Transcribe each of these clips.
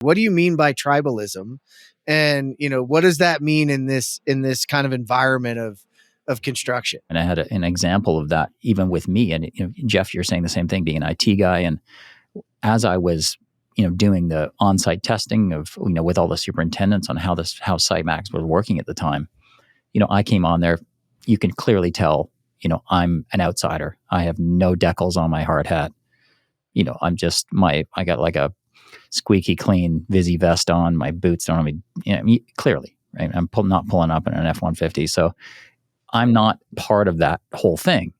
What do you mean by tribalism? And, what does that mean in this kind of environment of construction? And I had an example of that even with me. And Jeff, you're saying the same thing, being an IT guy. And as I was, doing the on-site testing of, with all the superintendents on how SiteMax was working at the time, I came on there. You can clearly tell, I'm an outsider. I have no decals on my hard hat. I'm just I got like a squeaky clean Visi vest on. My boots don't have me. Clearly, right? I'm not pulling up in an F-150. So I'm not part of that whole thing.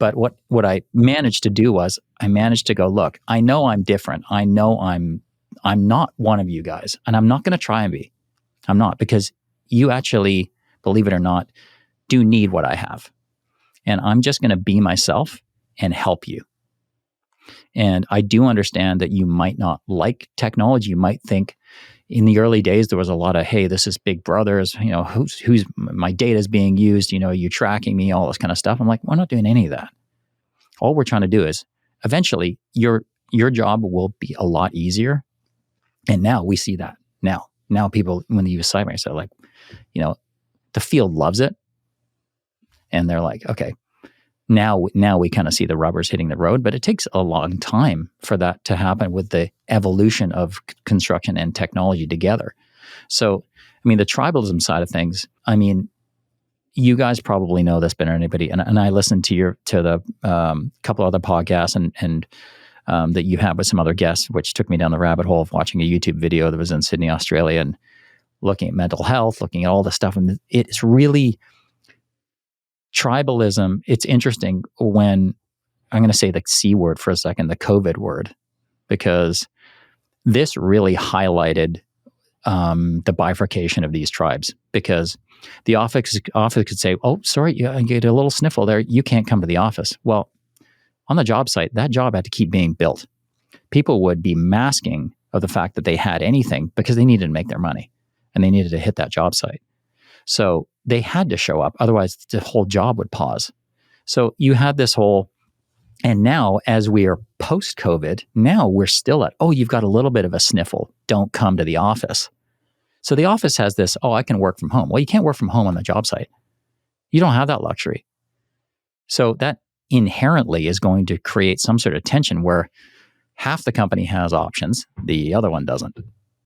But what I managed to do was I managed to go, look, I know I'm different. I know I'm not one of you guys, and I'm not going to try and be. I'm not, because you actually, believe it or not, do need what I have. And I'm just going to be myself and help you. And I do understand that you might not like technology. You might think in the early days, there was a lot of, hey, this is Big Brothers, who's my data is being used, you tracking me, all this kind of stuff. I'm like, we're not doing any of that. All we're trying to do is eventually your job will be a lot easier. And now we see that now people, when they use SiteMax, they're like, the field loves it. And they're like, okay, now we kind of see the rubbers hitting the road, but it takes a long time for that to happen with the evolution of construction and technology together. So, the tribalism side of things, you guys probably know this better than anybody. And I listened to the couple other podcasts and that you have with some other guests, which took me down the rabbit hole of watching a YouTube video that was in Sydney, Australia, and looking at mental health, looking at all this stuff. And it's really tribalism. It's interesting when I'm going to say the C word for a second, the COVID word, because this really highlighted the bifurcation of these tribes, because the office could say, oh, sorry, you get a little sniffle there. You can't come to the office. Well, on the job site, that job had to keep being built. People would be masking of the fact that they had anything because they needed to make their money and they needed to hit that job site. So they had to show up. Otherwise, the whole job would pause. So you had this whole, and now as we are post-COVID, now we're still at, oh, you've got a little bit of a sniffle. Don't come to the office. So the office has this, oh, I can work from home. Well, you can't work from home on the job site. You don't have that luxury. So that inherently is going to create some sort of tension where half the company has options, the other one doesn't.